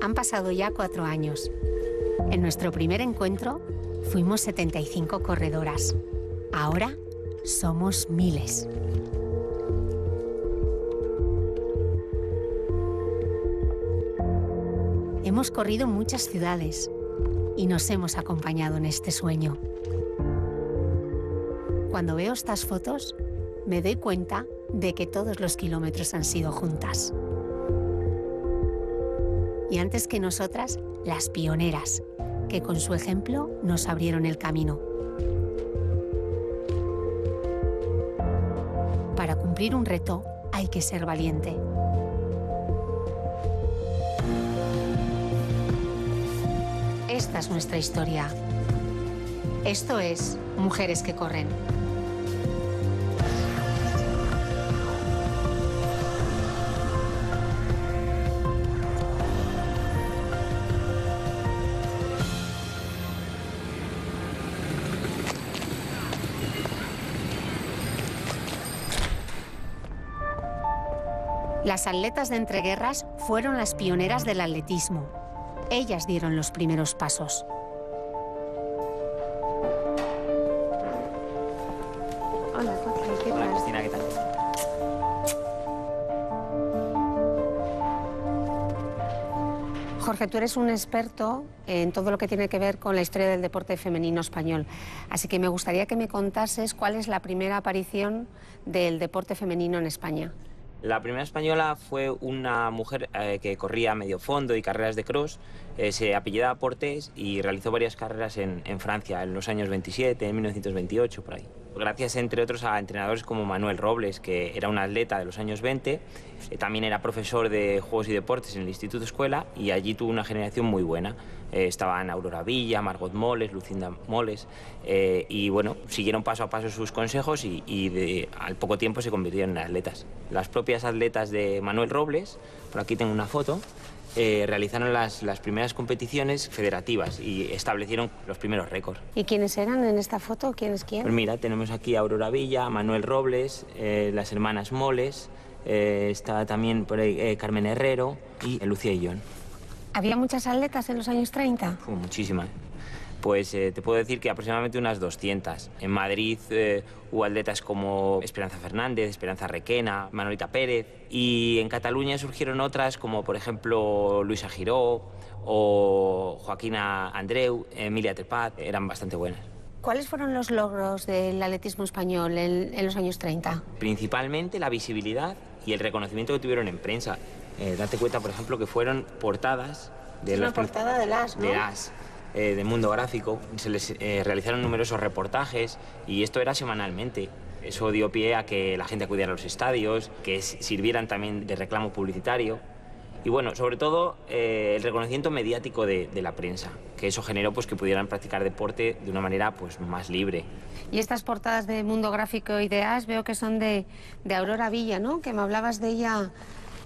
Han pasado ya 4 años. En nuestro primer encuentro fuimos 75 corredoras. Ahora somos miles. Hemos corrido muchas ciudades y nos hemos acompañado en este sueño. Cuando veo estas fotos, me doy cuenta de que todos los kilómetros han sido juntas. Y antes que nosotras, las pioneras, que con su ejemplo nos abrieron el camino. Para cumplir un reto hay que ser valiente. Esta es nuestra historia. Esto es Mujeres que corren. Las atletas de entreguerras fueron las pioneras del atletismo. Ellas dieron los primeros pasos. Hola, Jorge, ¿qué tal? Hola, Cristina, ¿qué tal? Jorge, tú eres un experto en todo lo que tiene que ver con la historia del deporte femenino español. Así que me gustaría que me contases cuál es la primera aparición del deporte femenino en España. La primera española fue una mujer que corría medio fondo y carreras de cross. Se apellidaba Portés y realizó varias carreras en Francia en los años 27, en 1928, por ahí. Gracias, entre otros, a entrenadores como Manuel Robles, que era un atleta de los años 20. También era profesor de Juegos y Deportes en el Instituto Escuela y allí tuvo una generación muy buena. Estaban Aurora Villa, Margot Moles, Lucinda Moles y bueno, siguieron paso a paso sus consejos y al poco tiempo se convirtieron en atletas. Las propias atletas de Manuel Robles, por aquí tengo una foto, realizaron las primeras competiciones federativas y establecieron los primeros récords. ¿Y quiénes eran en esta foto? ¿Quién es quién? Pues mira, tenemos aquí a Aurora Villa, Manuel Robles, las hermanas Moles, está también por ahí Carmen Herrero y Lucía Illón. ¿Había muchas atletas en los años 30? Muchísimas. Pues te puedo decir que aproximadamente unas 200. En Madrid hubo atletas como Esperanza Fernández, Esperanza Requena, Manolita Pérez. Y en Cataluña surgieron otras como, por ejemplo, Luisa Giró o Joaquina Andreu, Emilia Trepat. Eran bastante buenas. ¿Cuáles fueron los logros del atletismo español en los años 30? Principalmente la visibilidad y el reconocimiento que tuvieron en prensa. Date cuenta, por ejemplo, que fueron portadas de una portada de las, ¿no? De las. De Mundo Gráfico, se les realizaron numerosos reportajes y esto era semanalmente. Eso dio pie a que la gente acudiera a los estadios, que sirvieran también de reclamo publicitario y bueno, sobre todo el reconocimiento mediático de la prensa, que eso generó pues, que pudieran practicar deporte de una manera pues, más libre. Y estas portadas de Mundo Gráfico y de As veo que son de Aurora Villa, ¿no? Que me hablabas de ella,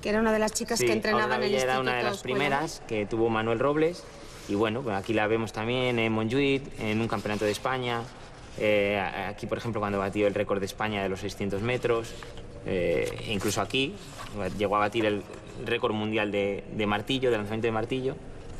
que era una de las chicas que entrenaban en el instituto. Era una de las primeras que tuvo Manuel Robles. Y bueno, aquí la vemos también en Montjuïc, en un campeonato de España. Aquí, por ejemplo, cuando batió el récord de España de los 600 metros. Incluso aquí llegó a batir el récord mundial de martillo, de lanzamiento de martillo.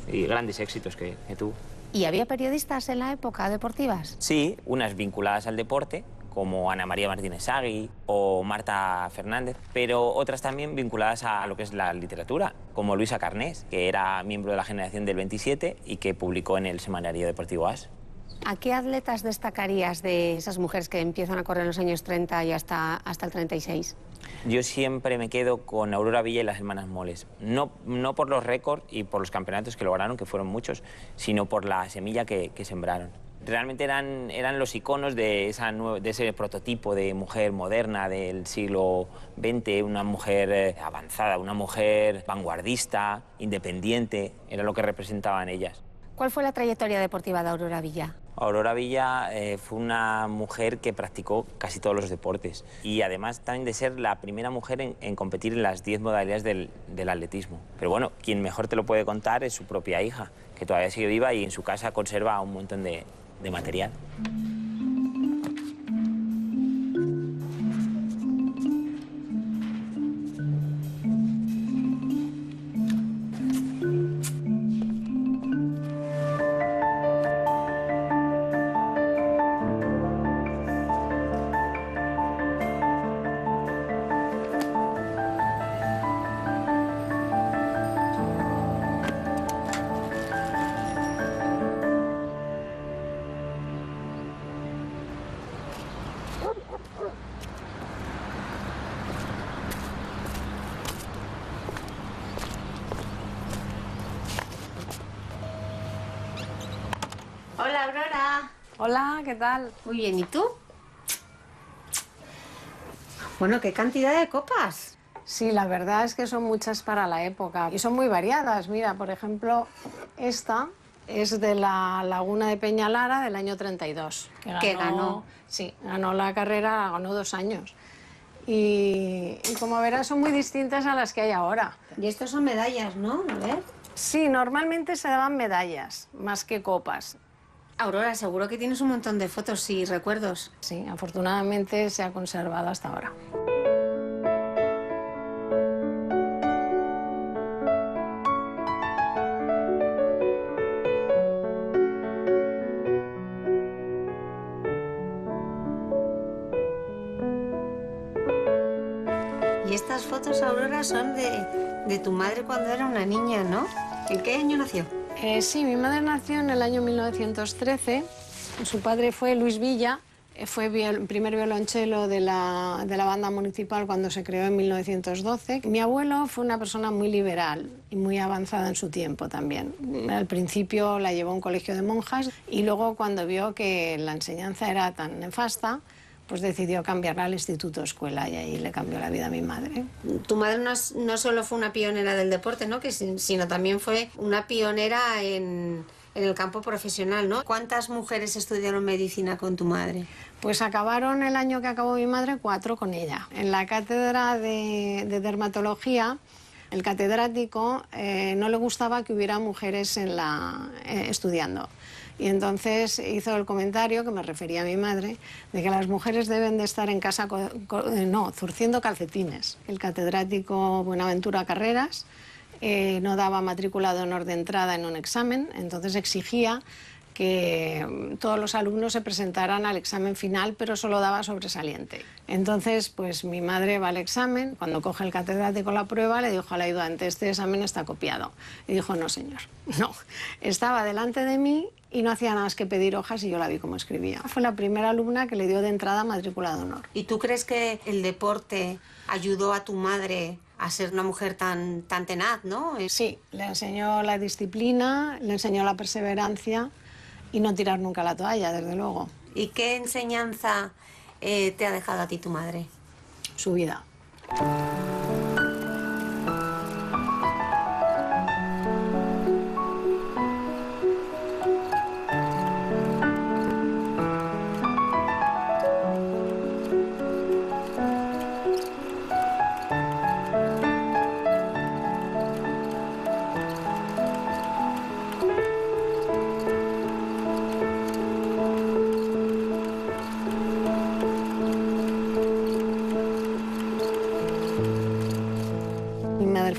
Y grandes éxitos que tuvo. ¿Y había periodistas en la época deportivas? Sí, unas vinculadas al deporte, como Ana María Martínez Sagui o Marta Fernández, pero otras también vinculadas a lo que es la literatura, como Luisa Carnés, que era miembro de la generación del 27 y que publicó en el semanario deportivo As. ¿A qué atletas destacarías de esas mujeres que empiezan a correr en los años 30 y hasta el 36? Yo siempre me quedo con Aurora Villa y las hermanas Moles. No por los récords y por los campeonatos que lograron, que fueron muchos, sino por la semilla que sembraron. Realmente eran los iconos de ese prototipo de mujer moderna del siglo XX, una mujer avanzada, una mujer vanguardista, independiente, era lo que representaban ellas. ¿Cuál fue la trayectoria deportiva de Aurora Villa? Aurora Villa fue una mujer que practicó casi todos los deportes y además también de ser la primera mujer en competir en las 10 modalidades del atletismo. Pero bueno, quien mejor te lo puede contar es su propia hija, que todavía sigue viva y en su casa conserva un montón de material. Hola, Aurora. Hola, ¿qué tal? Muy bien, ¿y tú? Bueno, qué cantidad de copas. Sí, la verdad es que son muchas para la época y son muy variadas. Mira, por ejemplo, esta es de la Laguna de Peñalara del año 32. Que ganó. Sí, ganó la carrera, ganó 2 años. Y como verás, son muy distintas a las que hay ahora. Y estos son medallas, ¿no? A ver. Sí, normalmente se daban medallas, más que copas. Aurora, seguro que tienes un montón de fotos y recuerdos. Sí, afortunadamente se ha conservado hasta ahora. Y estas fotos, Aurora, son de tu madre cuando era una niña, ¿no? ¿En qué año nació? Sí, mi madre nació en el año 1913. Su padre fue Luis Villa, fue el primer violonchelo de la banda municipal cuando se creó en 1912. Mi abuelo fue una persona muy liberal y muy avanzada en su tiempo también. Al principio la llevó a un colegio de monjas y luego cuando vio que la enseñanza era tan nefasta, pues decidió cambiarla al instituto escuela y ahí le cambió la vida a mi madre. Tu madre no solo fue una pionera del deporte, ¿no? Sino también fue una pionera en el campo profesional, ¿no? ¿Cuántas mujeres estudiaron medicina con tu madre? Pues acabaron el año que acabó mi madre 4 con ella. En la cátedra de dermatología, el catedrático no le gustaba que hubiera mujeres estudiando. Y entonces hizo el comentario, que me refería a mi madre, de que las mujeres deben de estar en casa zurciendo calcetines. El catedrático Buenaventura Carreras no daba matrícula de honor de entrada en un examen, entonces exigía que todos los alumnos se presentaran al examen final, pero solo daba sobresaliente. Entonces, pues mi madre va al examen, cuando coge el catedrático la prueba, le dijo al ayudante, este examen está copiado. Y dijo, no señor, no. Estaba delante de mí y no hacía nada más que pedir hojas y yo la vi cómo escribía. Fue la primera alumna que le dio de entrada matrícula de honor. ¿Y tú crees que el deporte ayudó a tu madre a ser una mujer tan tenaz, no? Sí, le enseñó la disciplina, le enseñó la perseverancia y no tirar nunca la toalla, desde luego. ¿Y qué enseñanza te ha dejado a ti tu madre? Su vida.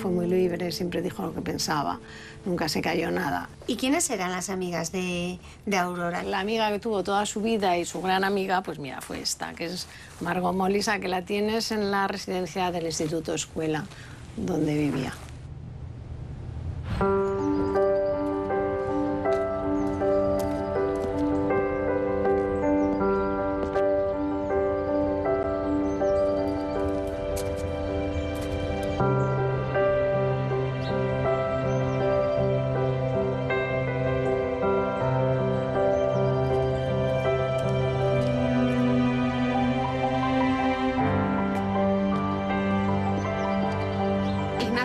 Fue muy libre, siempre dijo lo que pensaba, nunca se cayó nada. ¿Y quiénes eran las amigas de Aurora? La amiga que tuvo toda su vida y su gran amiga, pues mira, fue esta, que es Margot Molisa, que la tienes en la residencia del Instituto Escuela, donde vivía.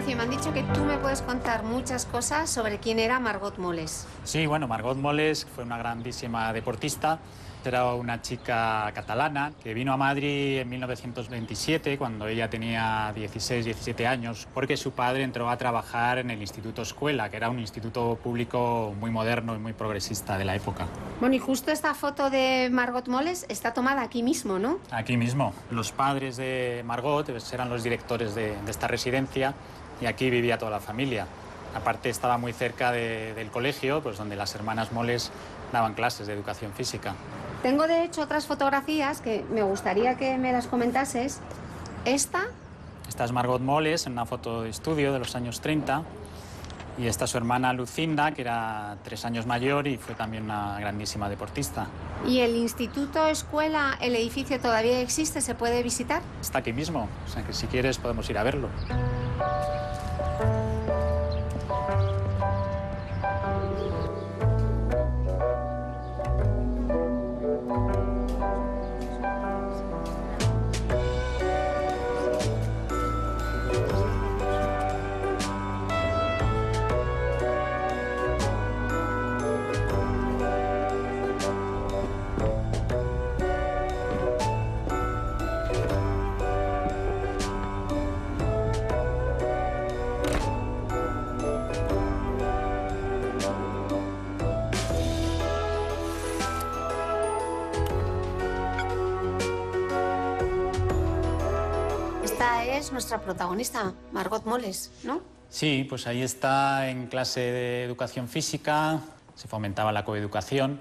Me han dicho que tú me puedes contar muchas cosas sobre quién era Margot Moles. Sí, bueno, Margot Moles fue una grandísima deportista. Era una chica catalana que vino a Madrid en 1927, cuando ella tenía 16, 17 años, porque su padre entró a trabajar en el Instituto Escuela, que era un instituto público muy moderno y muy progresista de la época. Bueno, y justo esta foto de Margot Moles está tomada aquí mismo, ¿no? Aquí mismo. Los padres de Margot eran los directores de esta residencia y aquí vivía toda la familia. Aparte estaba muy cerca del colegio, pues donde las hermanas Moles daban clases de educación física. Tengo de hecho otras fotografías que me gustaría que me las comentases. Esta es Margot Moles en una foto de estudio de los años 30 y esta es su hermana Lucinda, que era 3 años mayor y fue también una grandísima deportista. ¿Y el Instituto Escuela, el edificio todavía existe? ¿Se puede visitar? Está aquí mismo, o sea que si quieres podemos ir a verlo. es nuestra protagonista, Margot Moles, ¿no? Sí, pues ahí está en clase de educación física, se fomentaba la coeducación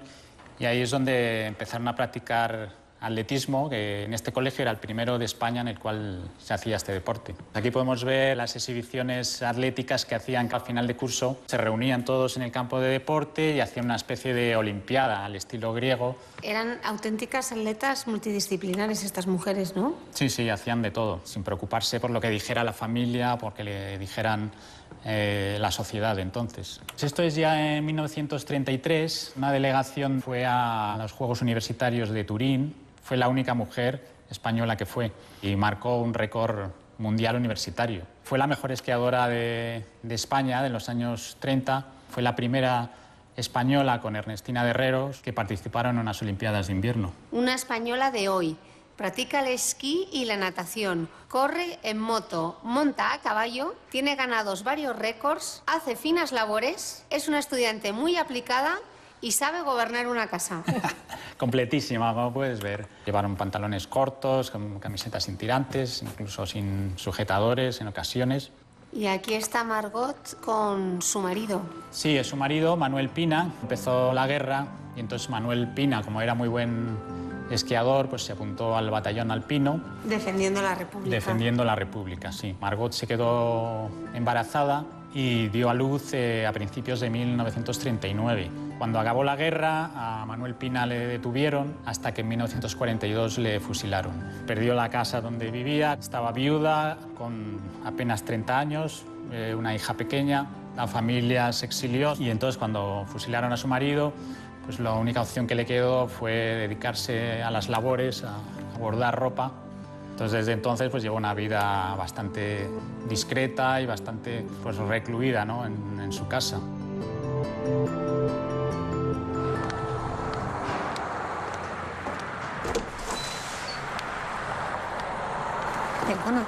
y ahí es donde empezaron a practicar atletismo, que en este colegio era el primero de España en el cual se hacía este deporte. Aquí podemos ver las exhibiciones atléticas que hacían al final de curso. Se reunían todos en el campo de deporte y hacían una especie de olimpiada al estilo griego. Eran auténticas atletas multidisciplinares estas mujeres, ¿no? Sí, sí, hacían de todo, sin preocuparse por lo que dijera la familia, por que le dijeran la sociedad de entonces. Esto es ya en 1933. Una delegación fue a los Juegos Universitarios de Turín. Fue la única mujer española que fue y marcó un récord mundial universitario. Fue la mejor esquiadora de España de los años 30. Fue la primera española con Ernestina de Herreros que participaron en unas Olimpiadas de invierno. Una española de hoy. Practica el esquí y la natación. Corre en moto, monta a caballo, tiene ganados varios récords, hace finas labores, es una estudiante muy aplicada y sabe gobernar una casa. Completísima, como puedes ver. Llevaron pantalones cortos, con camisetas sin tirantes, incluso sin sujetadores en ocasiones. Y aquí está Margot con su marido. Sí, es su marido, Manuel Pina. Empezó la guerra y entonces Manuel Pina, como era muy buen esquiador, pues se apuntó al batallón alpino. Defendiendo la República. Defendiendo la República, sí. Margot se quedó embarazada y dio a luz a principios de 1939. Cuando acabó la guerra, a Manuel Pina le detuvieron hasta que en 1942 le fusilaron. Perdió la casa donde vivía, estaba viuda, con apenas 30 años, una hija pequeña. La familia se exilió y entonces cuando fusilaron a su marido, pues la única opción que le quedó fue dedicarse a las labores, a bordar ropa. Entonces, desde entonces pues llevó una vida bastante discreta y bastante pues, recluida, ¿no? en su casa. Perdona,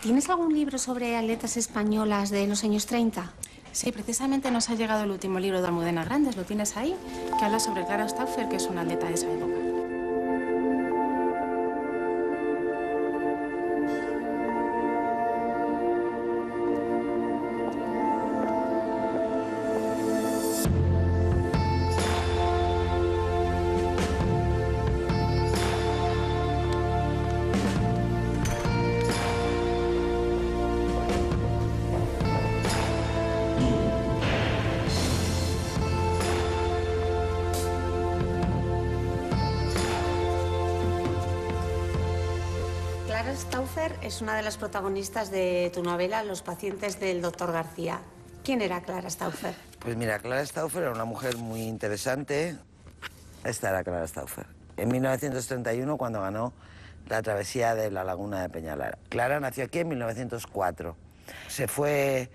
¿tienes algún libro sobre atletas españolas de los años 30? Sí, precisamente nos ha llegado el último libro de Almudena Grandes, ¿lo tienes ahí? Que habla sobre Clara Stauffer, que es una atleta de esa época. Clara Stauffer es una de las protagonistas de tu novela Los pacientes del Dr. García. ¿Quién era Clara Stauffer? Pues mira, Clara Stauffer era una mujer muy interesante. Esta era Clara Stauffer. En 1931, cuando ganó la travesía de la laguna de Peñalara. Clara nació aquí en 1904. Se fue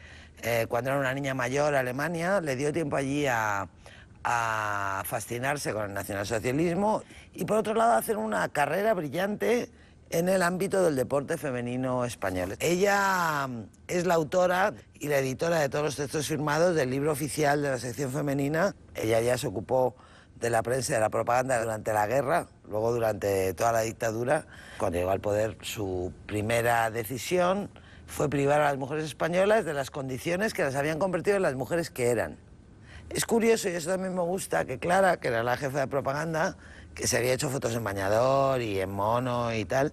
cuando era una niña mayor a Alemania, le dio tiempo allí a fascinarse con el nacionalsocialismo y por otro lado a hacer una carrera brillante en el ámbito del deporte femenino español. Ella es la autora y la editora de todos los textos firmados del libro oficial de la sección femenina. Ella ya se ocupó de la prensa y de la propaganda durante la guerra, luego durante toda la dictadura. Cuando llegó al poder, su primera decisión fue privar a las mujeres españolas de las condiciones que las habían convertido en las mujeres que eran. Es curioso, y eso también me gusta, que Clara, que era la jefa de propaganda, que se había hecho fotos en bañador y en mono y tal,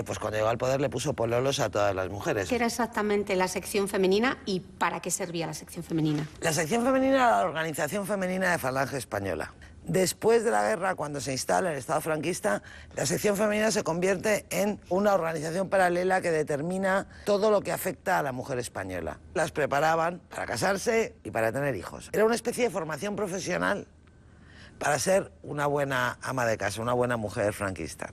pues cuando llegó al poder le puso pololos a todas las mujeres. ¿Qué era exactamente la sección femenina y para qué servía la sección femenina? La sección femenina era la organización femenina de Falange Española. Después de la guerra, cuando se instala el Estado franquista, la sección femenina se convierte en una organización paralela que determina todo lo que afecta a la mujer española. Las preparaban para casarse y para tener hijos. Era una especie de formación profesional para ser una buena ama de casa, una buena mujer franquista,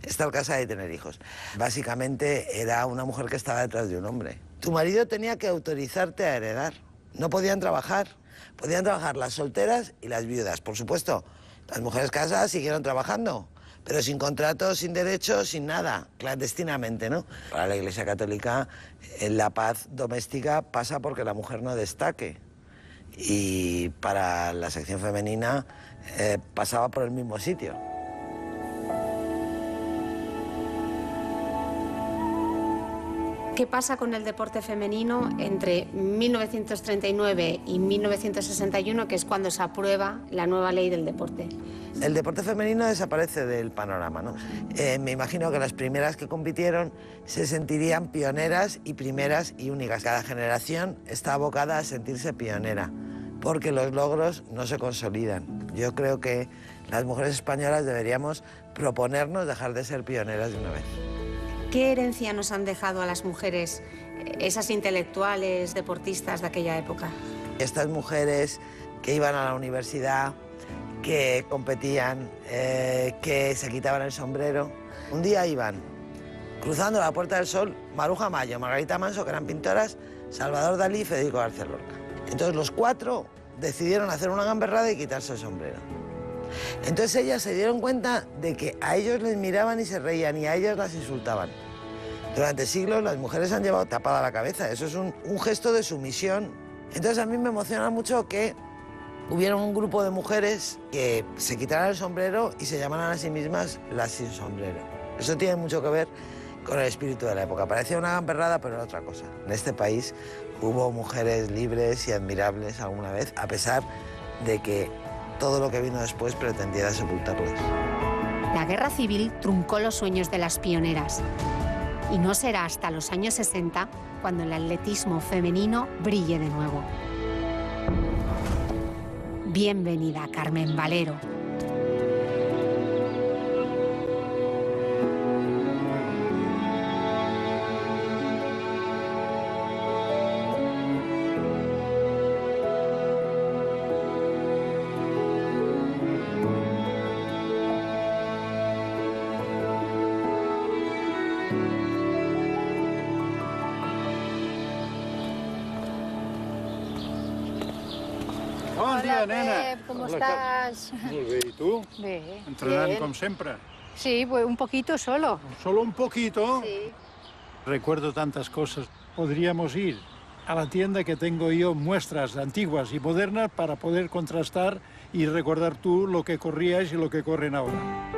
estar casada y tener hijos. Básicamente era una mujer que estaba detrás de un hombre. Tu marido tenía que autorizarte a heredar. No podían trabajar. Podían trabajar las solteras y las viudas. Por supuesto, las mujeres casadas siguieron trabajando, pero sin contrato, sin derechos, sin nada, clandestinamente, ¿no? Para la Iglesia Católica, la paz doméstica pasa porque la mujer no destaque. Y para la sección femenina pasaba por el mismo sitio. ¿Qué pasa con el deporte femenino entre 1939 y 1961, que es cuando se aprueba la nueva ley del deporte? El deporte femenino desaparece del panorama, ¿no? Me imagino que las primeras que compitieron se sentirían pioneras y primeras y únicas. Cada generación está abocada a sentirse pionera, porque los logros no se consolidan. Yo creo que las mujeres españolas deberíamos proponernos dejar de ser pioneras de una vez. ¿Qué herencia nos han dejado a las mujeres, esas intelectuales, deportistas de aquella época? Estas mujeres que iban a la universidad, que competían, que se quitaban el sombrero. Un día iban cruzando la Puerta del Sol Maruja Mayo, Margarita Manso, que eran pintoras, Salvador Dalí y Federico García Lorca. Entonces los cuatro decidieron hacer una gamberrada y quitarse el sombrero. Entonces ellas se dieron cuenta de que a ellos les miraban y se reían y a ellas las insultaban. Durante siglos las mujeres han llevado tapada la cabeza, eso es un gesto de sumisión. Entonces a mí me emociona mucho que hubiera un grupo de mujeres que se quitaran el sombrero y se llamaran a sí mismas las sin sombrero. Eso tiene mucho que ver con el espíritu de la época. Parecía una gamberrada, pero era otra cosa. En este país hubo mujeres libres y admirables alguna vez, a pesar de que todo lo que vino después pretendiera sepultarlas. La guerra civil truncó los sueños de las pioneras. Y no será hasta los años 60 cuando el atletismo femenino brille de nuevo. Bienvenida, Carmen Valero. Bon dia, nena. Pep, ¿cómo estás? Molt bé, ¿y tú? Bien. Entrenando Bien. como siempre. Sí, pues un poquito solo. Solo un poquito. Sí. Recuerdo tantas cosas. Podríamos ir a la tienda que tengo yo, muestras antiguas y modernas, para poder contrastar y recordar tú lo que corrías y lo que corren ahora.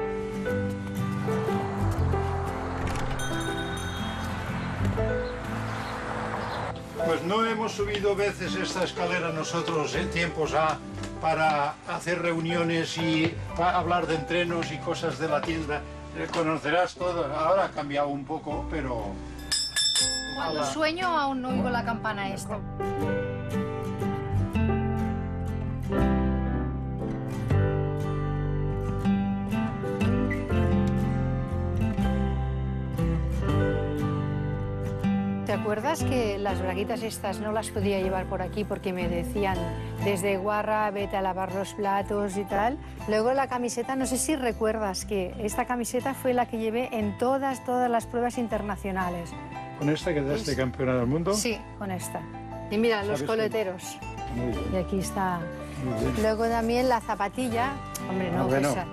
Pues no hemos subido veces esta escalera nosotros en tiempos para hacer reuniones y para hablar de entrenos y cosas de la tienda. Conocerás todo. Ahora ha cambiado un poco, pero... Cuando sueño aún no oigo la campana esta. ¿Te acuerdas que las braguitas estas no las podía llevar por aquí porque me decían desde Guarra, vete a lavar los platos y tal? Luego la camiseta, no sé si recuerdas que esta camiseta fue la que llevé en todas las pruebas internacionales. ¿Con esta quedaste campeona del mundo? Sí, con esta. Y mira, los ¿Sabes coleteros. Muy bien. Y aquí está. Muy bien. Luego también la zapatilla. Hombre, no, bueno. esa.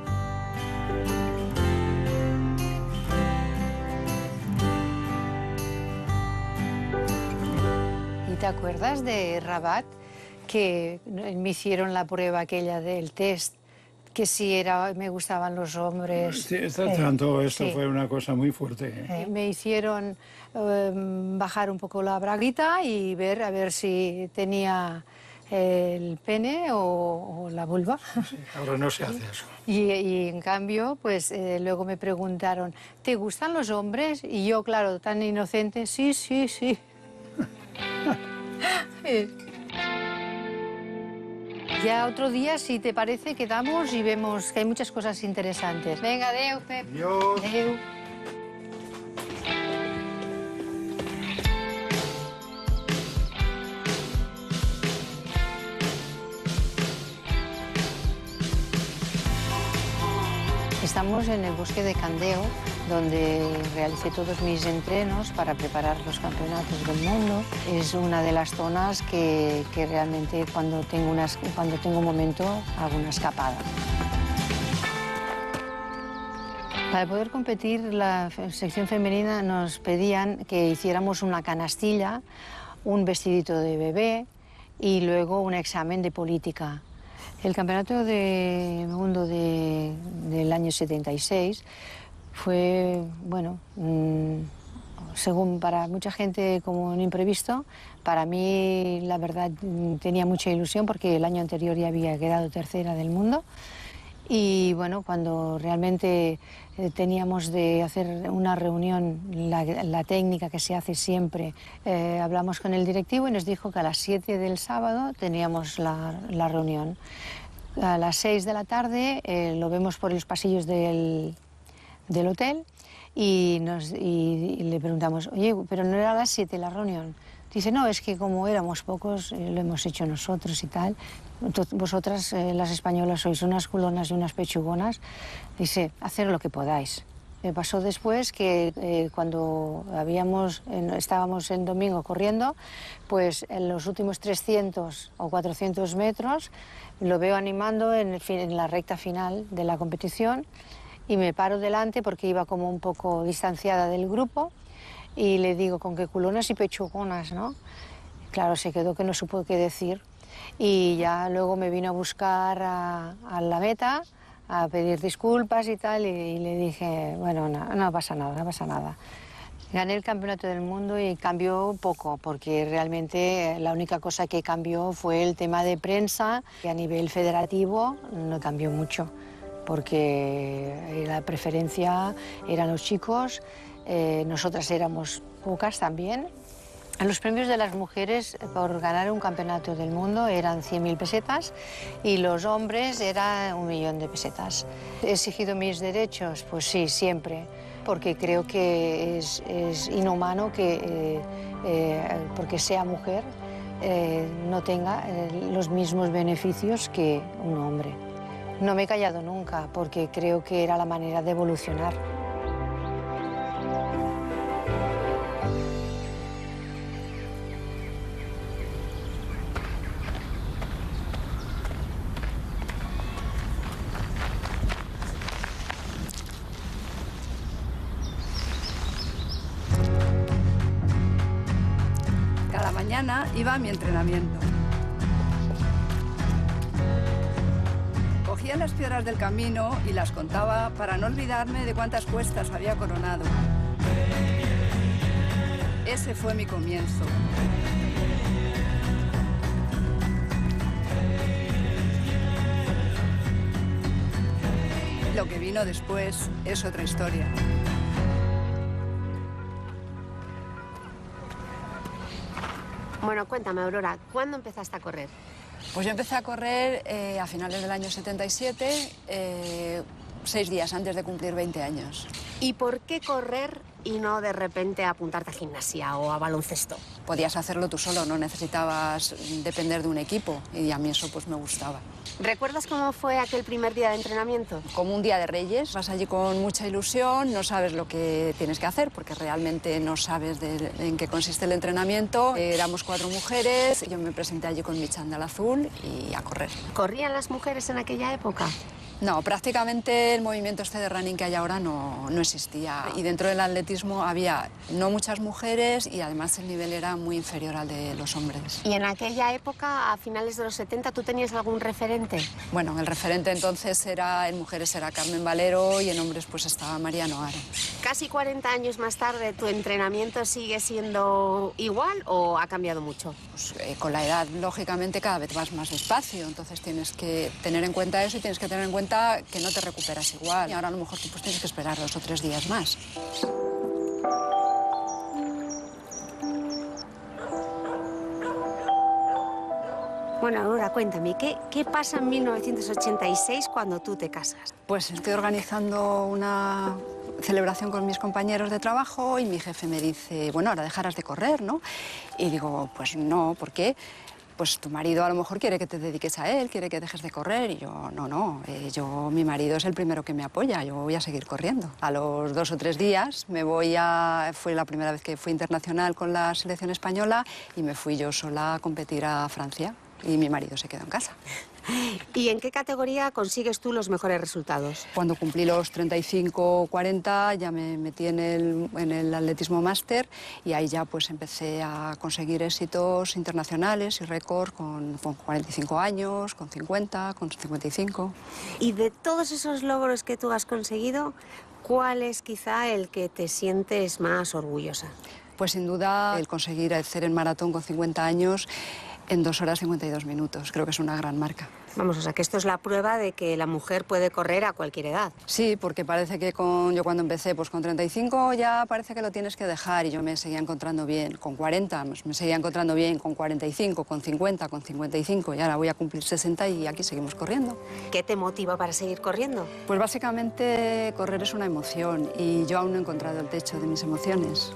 ¿Y te acuerdas de Rabat? Que me hicieron la prueba aquella del test, que si me gustaban los hombres. Sí, esto sí. fue una cosa muy fuerte. Me hicieron bajar un poco la braguita y ver a ver si tenía el pene o la vulva. Sí, ahora no se hace eso. Y en cambio, pues luego me preguntaron, ¿te gustan los hombres? Y yo, claro, tan inocente, sí, sí, sí. Ya otro día, si te parece, quedamos y vemos que hay muchas cosas interesantes. Venga, adeu, Pep. Adiós. Adeu. Estamos en el bosque de Candeo, donde realicé todos mis entrenos para preparar los campeonatos del mundo. Es una de las zonas que realmente cuando tengo un momento hago una escapada. Para poder competir, la sección femenina nos pedían que hiciéramos una canastilla, un vestidito de bebé y luego un examen de política. El campeonato del mundo del año 76 fue, bueno, según para mucha gente como un imprevisto, para mí la verdad tenía mucha ilusión porque el año anterior ya había quedado tercera del mundo. Y bueno, cuando realmente teníamos de hacer una reunión, la técnica que se hace siempre, hablamos con el directivo y nos dijo que a las 7 del sábado teníamos la reunión. A las 6 de la tarde lo vemos por los pasillos del hotel y le preguntamos, oye, pero no era a las 7 la reunión. Dice, no, es que como éramos pocos, lo hemos hecho nosotros y tal. Vosotras, las españolas, sois unas culonas y unas pechugonas. Dice, hacer lo que podáis. Me pasó después que cuando estábamos en domingo corriendo, pues en los últimos 300 o 400 metros lo veo animando en la recta final de la competición y me paro delante porque iba como un poco distanciada del grupo y le digo, con qué culonas y pechugonas, ¿no? Claro, se quedó que no supo qué decir y ya luego me vino a buscar a la meta a pedir disculpas y tal, y le dije, bueno, no pasa nada, no pasa nada. Gané el campeonato del mundo y cambió poco, porque realmente la única cosa que cambió fue el tema de prensa, y a nivel federativo no cambió mucho, porque la preferencia eran los chicos, nosotras éramos pocas también. Los premios de las mujeres por ganar un campeonato del mundo eran 100.000 pesetas y los hombres era 1.000.000 de pesetas. ¿He exigido mis derechos? Pues sí, siempre, porque creo que es inhumano que, porque sea mujer, no tenga los mismos beneficios que un hombre. No me he callado nunca, porque creo que era la manera de evolucionar. Iba a mi entrenamiento. Cogía las piedras del camino y las contaba para no olvidarme de cuántas cuestas había coronado. Ese fue mi comienzo. Lo que vino después es otra historia. Bueno, cuéntame, Aurora, ¿cuándo empezaste a correr? Pues yo empecé a correr a finales del año 77, 6 días antes de cumplir 20 años. ¿Y por qué correr y no de repente apuntarte a gimnasia o a baloncesto? Podías hacerlo tú solo, no necesitabas depender de un equipo y a mí eso pues me gustaba. ¿Recuerdas cómo fue aquel primer día de entrenamiento? Como un día de Reyes, vas allí con mucha ilusión, no sabes lo que tienes que hacer porque realmente no sabes en qué consiste el entrenamiento. Éramos 4 mujeres, yo me presenté allí con mi chándal azul y a correr. ¿Corrían las mujeres en aquella época? No, prácticamente el movimiento este de running que hay ahora no existía. Y dentro del atletismo había no muchas mujeres y además el nivel era muy inferior al de los hombres. ¿Y en aquella época, a finales de los 70, tú tenías algún referente? Bueno, el referente entonces en mujeres era Carmen Valero y en hombres pues estaba Mariano Aro. Casi 40 años más tarde, ¿tu entrenamiento sigue siendo igual o ha cambiado mucho? Pues, con la edad, lógicamente, cada vez vas más despacio, entonces tienes que tener en cuenta eso y tienes que tener en cuenta que no te recuperas igual. Y ahora a lo mejor tú pues tienes que esperar 2 o 3 días más. Bueno, Aurora, cuéntame, ¿qué pasa en 1986 cuando tú te casas? Pues estoy organizando una celebración con mis compañeros de trabajo y mi jefe me dice, bueno, ahora dejarás de correr, ¿no? Y digo, pues no, ¿por qué? Pues tu marido a lo mejor quiere que te dediques a él, quiere que dejes de correr. Y yo, no, mi marido es el primero que me apoya, yo voy a seguir corriendo. A los 2 o 3 días fue la primera vez que fui internacional con la selección española y me fui yo sola a competir a Francia y mi marido se quedó en casa. ¿Y en qué categoría consigues tú los mejores resultados? Cuando cumplí los 35 o 40 ya me metí en el atletismo máster y ahí ya pues empecé a conseguir éxitos internacionales y récords con 45 años, con 50, con 55. Y de todos esos logros que tú has conseguido, ¿Cuál es quizá el que te sientes más orgullosa? Pues sin duda el conseguir hacer el maratón con 50 años en 2 horas 52 minutos. Creo que es una gran marca. Vamos, o sea, que esto es la prueba de que la mujer puede correr a cualquier edad. Sí, porque parece que yo cuando empecé, pues con 35 ya parece que lo tienes que dejar y yo me seguía encontrando bien. Con 40 me seguía encontrando bien, con 45, con 50, con 55 y ahora voy a cumplir 60 y aquí seguimos corriendo. ¿Qué te motiva para seguir corriendo? Pues básicamente correr es una emoción y yo aún no he encontrado el techo de mis emociones.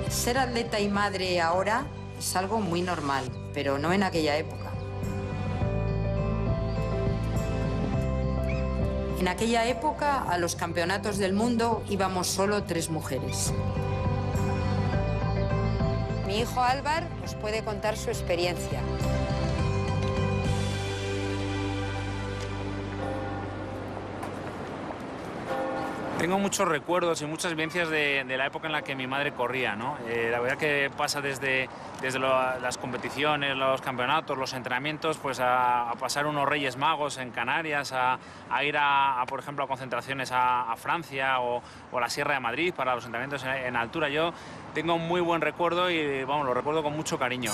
Ser atleta y madre ahora es algo muy normal, pero no en aquella época. En aquella época, a los campeonatos del mundo íbamos solo 3 mujeres. Mi hijo Álvaro os puede contar su experiencia. Tengo muchos recuerdos y muchas vivencias de la época en la que mi madre corría, ¿no? La verdad que pasa desde las competiciones, los campeonatos, los entrenamientos, pues a pasar unos Reyes Magos en Canarias, a ir por ejemplo, a concentraciones a Francia o a la Sierra de Madrid para los entrenamientos en altura. Yo tengo un muy buen recuerdo y vamos, lo recuerdo con mucho cariño.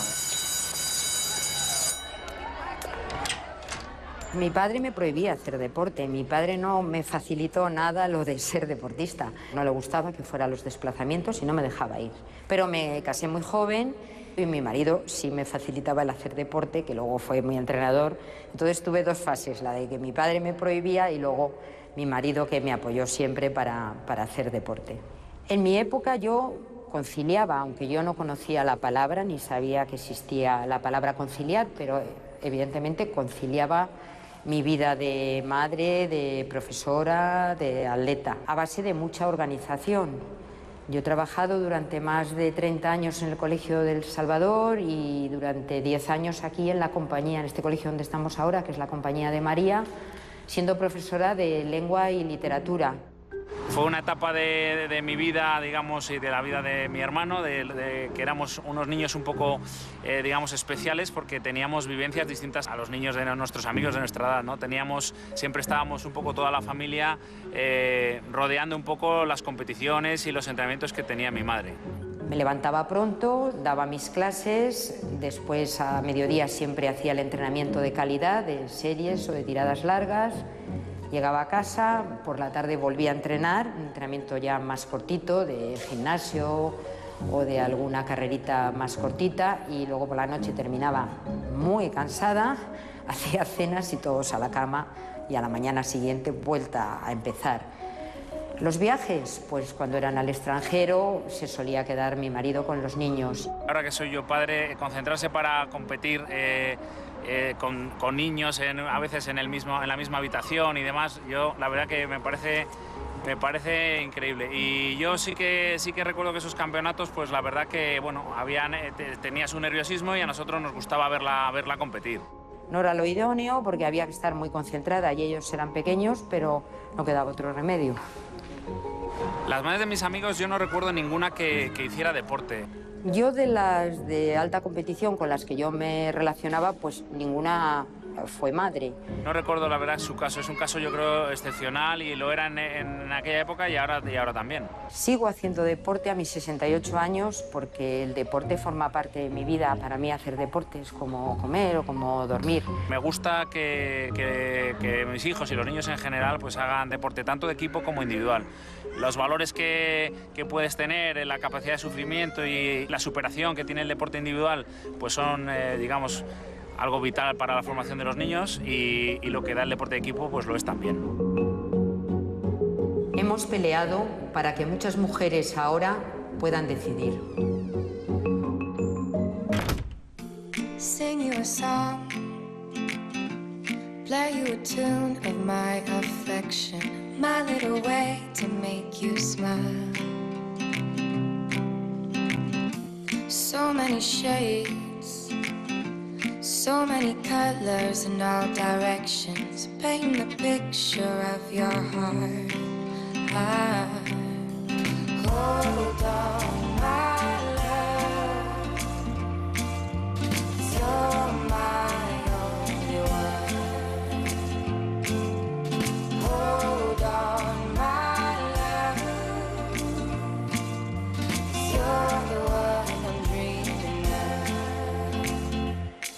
Mi padre me prohibía hacer deporte. Mi padre no me facilitó nada lo de ser deportista. No le gustaba que fuera a los desplazamientos y no me dejaba ir. Pero me casé muy joven y mi marido sí me facilitaba el hacer deporte, que luego fue mi entrenador. Entonces tuve 2 fases, la de que mi padre me prohibía y luego mi marido que me apoyó siempre para hacer deporte. En mi época yo conciliaba, aunque yo no conocía la palabra ni sabía que existía la palabra conciliar, pero evidentemente conciliaba mi vida de madre, de profesora, de atleta, a base de mucha organización. Yo he trabajado durante más de 30 años en el Colegio del Salvador y durante 10 años aquí en la compañía, en este colegio donde estamos ahora, que es la Compañía de María, siendo profesora de lengua y literatura. Fue una etapa de mi vida, digamos, y de la vida de mi hermano, que éramos unos niños un poco, digamos, especiales porque teníamos vivencias distintas a los niños de nuestros amigos de nuestra edad, ¿no? Siempre estábamos un poco toda la familia rodeando un poco las competiciones y los entrenamientos que tenía mi madre. Me levantaba pronto, daba mis clases, después a mediodía siempre hacía el entrenamiento de calidad, de series o de tiradas largas. Llegaba a casa, por la tarde volvía a entrenar, un entrenamiento ya más cortito, de gimnasio o de alguna carrerita más cortita, y luego por la noche terminaba muy cansada, hacía cenas y todos a la cama, y a la mañana siguiente vuelta a empezar. Los viajes, pues cuando eran al extranjero se solía quedar mi marido con los niños. Ahora que soy yo padre, concentrarse para competir con niños a veces en la misma habitación y demás, yo la verdad que me parece increíble. Y yo sí que recuerdo que esos campeonatos, pues la verdad que bueno, tenía su nerviosismo y a nosotros nos gustaba verla competir. No era lo idóneo porque había que estar muy concentrada y ellos eran pequeños, pero no quedaba otro remedio. Las madres de mis amigos yo no recuerdo ninguna que hiciera deporte. Yo de las de alta competición con las que yo me relacionaba, pues ninguna fue madre. No recuerdo la verdad su caso, es un caso yo creo excepcional y lo era en aquella época y ahora también. Sigo haciendo deporte a mis 68 años porque el deporte forma parte de mi vida. Para mí hacer deporte es como comer o como dormir. Me gusta que mis hijos y los niños en general pues hagan deporte tanto de equipo como individual. Los valores que puedes tener, la capacidad de sufrimiento y la superación que tiene el deporte individual pues son, digamos, algo vital para la formación de los niños y lo que da el deporte de equipo pues lo es también. Hemos peleado para que muchas mujeres ahora puedan decidir. Sing you a song, play you a tune of my affection, my little way to make you smile. So many shades, so many colors in all directions, paint the picture of your heart heart. Hold on, my love, 'cause you're my only one. Hold on, my love, 'cause you're the one I'm dreaming of.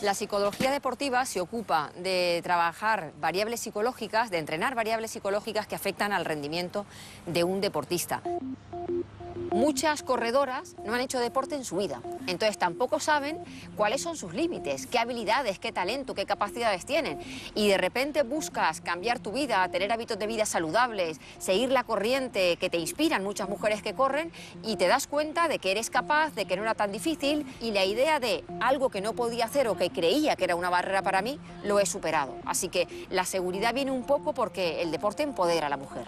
La psicología deportiva se ocupa de trabajar variables psicológicas, de entrenar variables psicológicas que afectan al rendimiento de un deportista. Muchas corredoras no han hecho deporte en su vida, entonces tampoco saben cuáles son sus límites, qué habilidades, qué talento, qué capacidades tienen. Y de repente buscas cambiar tu vida, tener hábitos de vida saludables, seguir la corriente que te inspiran muchas mujeres que corren y te das cuenta de que eres capaz, de que no era tan difícil y la idea de algo que no podía hacer o que creía que era una barrera para mí, lo he superado. Así que la seguridad viene un poco porque el deporte empodera a la mujer.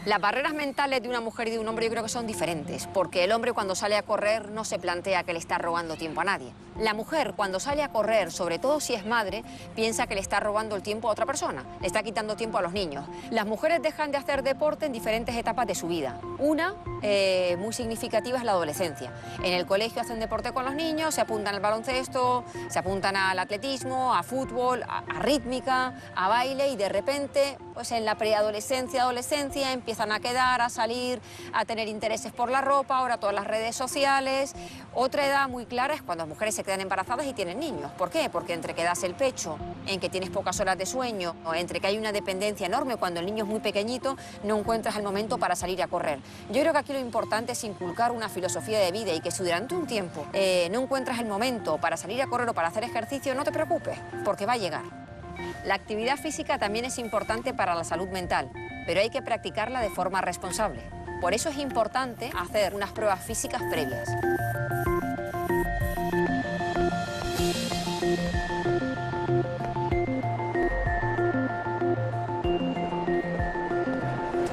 Las barreras mentales de una mujer y de un hombre yo creo que son diferentes, porque el hombre cuando sale a correr no se plantea que le está robando tiempo a nadie. La mujer cuando sale a correr, sobre todo si es madre, piensa que le está robando el tiempo a otra persona, le está quitando tiempo a los niños. Las mujeres dejan de hacer deporte en diferentes etapas de su vida. Una muy significativa es la adolescencia. En el colegio hacen deporte con los niños, se apuntan al baloncesto, se apuntan al atletismo, a fútbol, a rítmica, a baile y de repente, pues en la preadolescencia, adolescencia, empiezan a quedar, a salir, a tener intereses por la ropa, ahora todas las redes sociales. Otra edad muy clara es cuando las mujeres se quedan embarazadas y tienen niños. ¿Por qué? Porque entre que das el pecho, en que tienes pocas horas de sueño, o entre que hay una dependencia enorme cuando el niño es muy pequeñito, no encuentras el momento para salir a correr. Yo creo que aquí lo importante es inculcar una filosofía de vida y que si durante un tiempo no encuentras el momento para salir a correr o para hacer ejercicio, no te preocupes, porque va a llegar. La actividad física también es importante para la salud mental, pero hay que practicarla de forma responsable. Por eso es importante hacer unas pruebas físicas previas.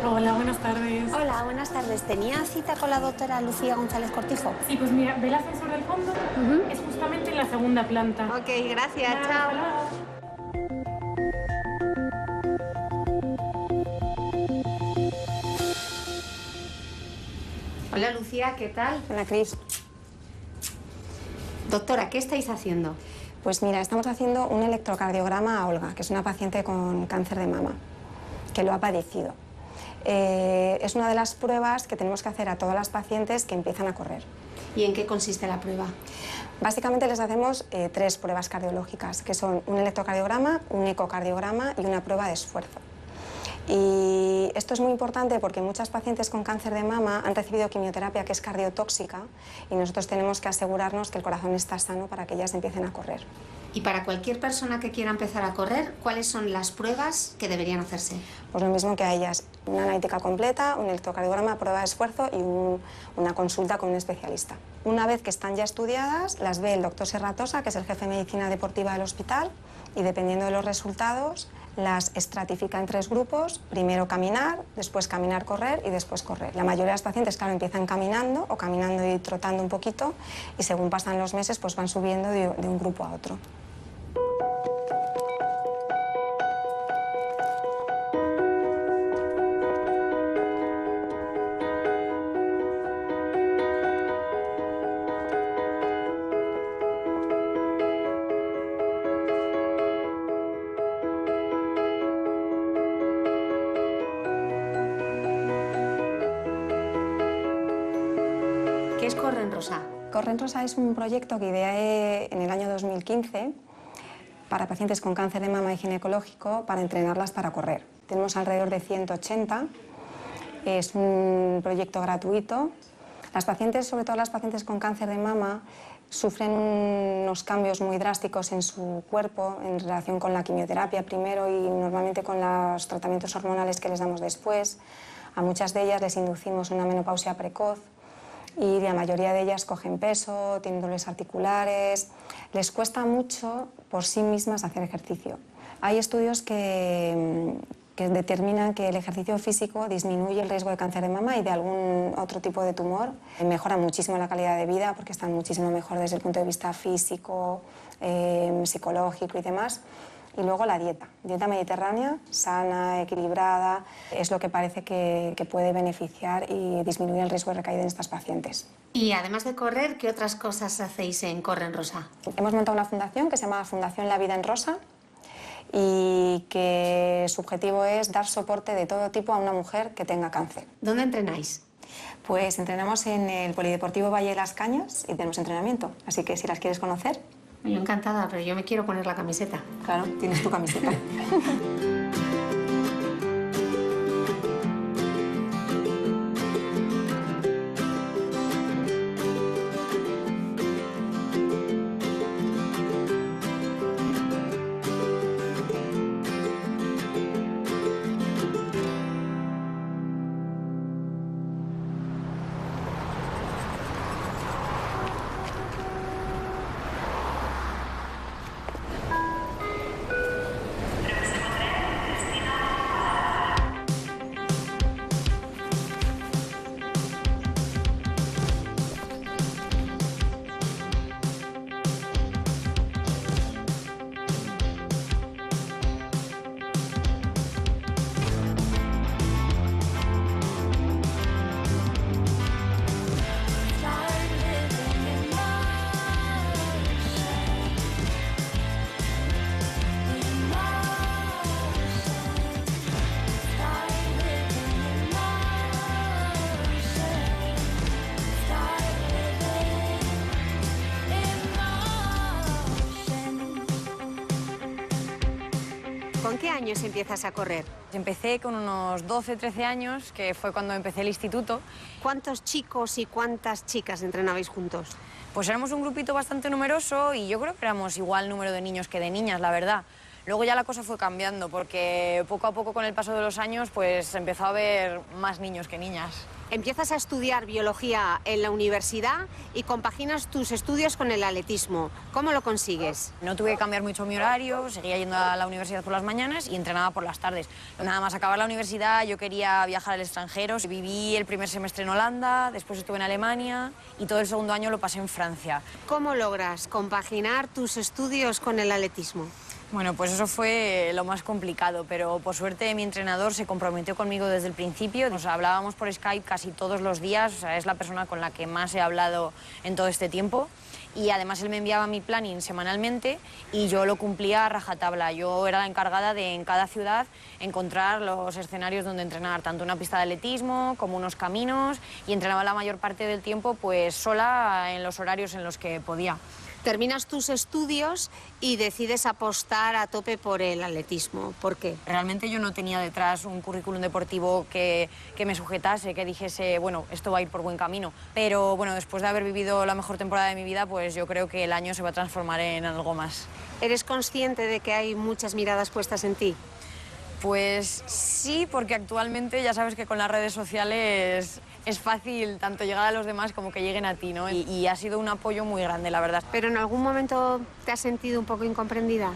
Hola, buenas tardes. Hola, buenas tardes. ¿Tenía cita con la doctora Lucía González Cortijo? Sí, pues mira, ve el ascensor del fondo, es justamente en la segunda planta. Ok, gracias, Nada, chao. hasta luego. Hola Lucía, ¿qué tal? Hola, Cris. Doctora, ¿qué estáis haciendo? Pues mira, estamos haciendo un electrocardiograma a Olga, que es una paciente con cáncer de mama, que lo ha padecido. Es una de las pruebas que tenemos que hacer a todas las pacientes que empiezan a correr. ¿Y en qué consiste la prueba? Básicamente les hacemos 3 pruebas cardiológicas, que son un electrocardiograma, un ecocardiograma y una prueba de esfuerzo. Y esto es muy importante porque muchas pacientes con cáncer de mama han recibido quimioterapia que es cardiotóxica y nosotros tenemos que asegurarnos que el corazón está sano para que ellas empiecen a correr. Y para cualquier persona que quiera empezar a correr, ¿cuáles son las pruebas que deberían hacerse? Pues lo mismo que a ellas, una analítica completa, un electrocardiograma, prueba de esfuerzo y una consulta con un especialista. Una vez que están ya estudiadas, las ve el doctor Serratosa, que es el jefe de medicina deportiva del hospital, y dependiendo de los resultados, las estratifica en 3 grupos, primero caminar, después caminar, correr y después correr. La mayoría de las pacientes, claro, empiezan caminando o caminando y trotando un poquito y según pasan los meses pues van subiendo de un grupo a otro. ¿Qué es Corren Rosa? Corren Rosa es un proyecto que ideé en el año 2015 para pacientes con cáncer de mama y ginecológico para entrenarlas para correr. Tenemos alrededor de 180, es un proyecto gratuito. Las pacientes, sobre todo las pacientes con cáncer de mama, sufren unos cambios muy drásticos en su cuerpo en relación con la quimioterapia primero y normalmente con los tratamientos hormonales que les damos después. A muchas de ellas les inducimos una menopausia precoz y la mayoría de ellas cogen peso, tienen dolores articulares, les cuesta mucho por sí mismas hacer ejercicio. Hay estudios que determinan que el ejercicio físico disminuye el riesgo de cáncer de mama y de algún otro tipo de tumor. Mejora muchísimo la calidad de vida porque están muchísimo mejor desde el punto de vista físico, psicológico y demás. Y luego la dieta mediterránea, sana, equilibrada, es lo que parece que puede beneficiar y disminuir el riesgo de recaída en estas pacientes. Y además de correr, ¿qué otras cosas hacéis en Corre en Rosa? Hemos montado una fundación que se llama Fundación La Vida en Rosa y que su objetivo es dar soporte de todo tipo a una mujer que tenga cáncer. ¿Dónde entrenáis? Pues entrenamos en el Polideportivo Valle de las Cañas y tenemos entrenamiento, así que si las quieres conocer... Yo encantada, pero yo me quiero poner la camiseta. Claro, tienes tu camiseta. ¿Con qué años empiezas a correr? Empecé con unos 12, 13 años, que fue cuando empecé el instituto. ¿Cuántos chicos y cuántas chicas entrenabais juntos? Pues éramos un grupito bastante numeroso y yo creo que éramos igual número de niños que de niñas, la verdad. Luego ya la cosa fue cambiando porque poco a poco con el paso de los años pues empezó a haber más niños que niñas. Empiezas a estudiar biología en la universidad y compaginas tus estudios con el atletismo. ¿Cómo lo consigues? No tuve que cambiar mucho mi horario, seguía yendo a la universidad por las mañanas y entrenaba por las tardes. Nada más acabar la universidad yo quería viajar al extranjero. Viví el primer semestre en Holanda, después estuve en Alemania y todo el segundo año lo pasé en Francia. ¿Cómo logras compaginar tus estudios con el atletismo? Bueno, pues eso fue lo más complicado, pero por suerte mi entrenador se comprometió conmigo desde el principio. Nos hablábamos por Skype casi todos los días, o sea, es la persona con la que más he hablado en todo este tiempo. Y además él me enviaba mi planning semanalmente y yo lo cumplía a rajatabla. Yo era la encargada de en cada ciudad encontrar los escenarios donde entrenar, tanto una pista de atletismo como unos caminos, y entrenaba la mayor parte del tiempo pues sola en los horarios en los que podía. Terminas tus estudios y decides apostar a tope por el atletismo. ¿Por qué? Realmente yo no tenía detrás un currículum deportivo que me sujetase, que dijese, bueno, esto va a ir por buen camino. Pero bueno, después de haber vivido la mejor temporada de mi vida, pues yo creo que el año se va a transformar en algo más. ¿Eres consciente de que hay muchas miradas puestas en ti? Pues sí, porque actualmente ya sabes que con las redes sociales es fácil tanto llegar a los demás como que lleguen a ti, ¿no? Y ha sido un apoyo muy grande, la verdad. ¿Pero en algún momento te has sentido un poco incomprendida?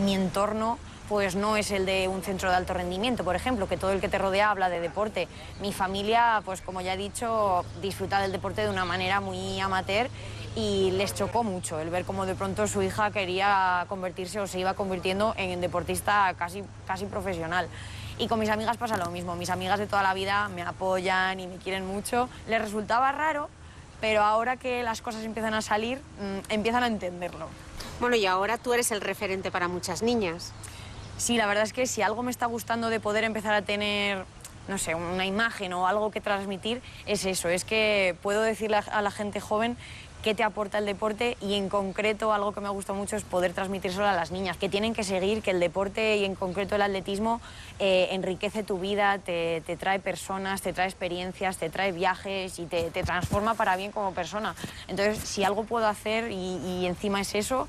Mi entorno pues no es el de un centro de alto rendimiento, por ejemplo, que todo el que te rodea habla de deporte. Mi familia, pues como ya he dicho, disfruta del deporte de una manera muy amateur y les chocó mucho el ver cómo de pronto su hija quería convertirse o se iba convirtiendo en deportista casi profesional. Y con mis amigas pasa lo mismo. Mis amigas de toda la vida me apoyan y me quieren mucho. Les resultaba raro, pero ahora que las cosas empiezan a salir, empiezan a entenderlo. Bueno, y ahora tú eres el referente para muchas niñas. Sí, la verdad es que si algo me está gustando de poder empezar a tener, no sé, una imagen o algo que transmitir, es eso. Es que puedo decirle a la gente joven qué te aporta el deporte y en concreto algo que me gusta mucho es poder transmitírselo a las niñas, que tienen que seguir, que el deporte y en concreto el atletismo enriquece tu vida, te trae personas, te trae experiencias, te trae viajes y te transforma para bien como persona. Entonces, si algo puedo hacer y encima es eso,